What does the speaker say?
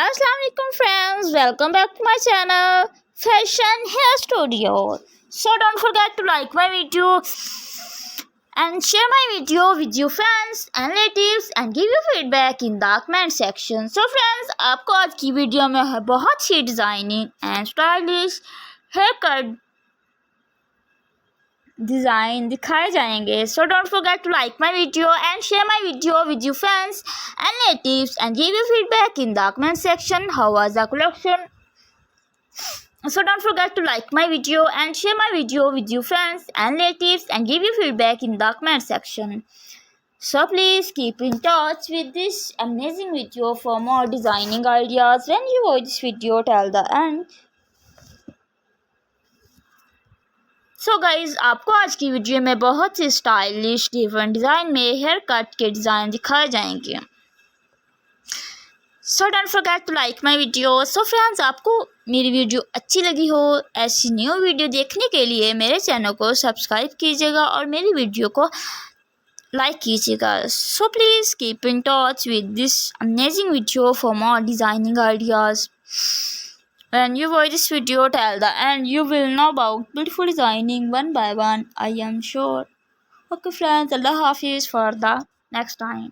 Assalamualaikum friends, welcome back to my channel Fashion Hair Studio. So don't forget to like my video and share my video with your friends and relatives and give your feedback in the comment section. So friends, आपको आज की video में है बहुत ही designing and stylish hair cut design दिखाए जाएंगे. So don't forget to like my video and share my video with you friends and relatives and give you feedback in the comment section. How was the collection? So don't forget to like my video and share my video with your friends and relatives and give your feedback in the comment section. So please keep in touch with this amazing video for more designing ideas. When you watch this video till the end. So guys, आपको आज की video में बहुत ही stylish different design में hair cut के design दिखाए जाएंगे. So don't forget to like my video. So friends, आपको मेरी वीडियो अच्छी लगी हो ऐसी न्यू वीडियो देखने के लिए मेरे चैनल को सब्सक्राइब कीजिएगा और मेरी वीडियो को लाइक कीजिएगा. So please keep in touch with this amazing video for more designing ideas. When you watch this video till the end, you will know about beautiful designing one by one, I am sure. Okay friends, Allah Hafiz for the next time.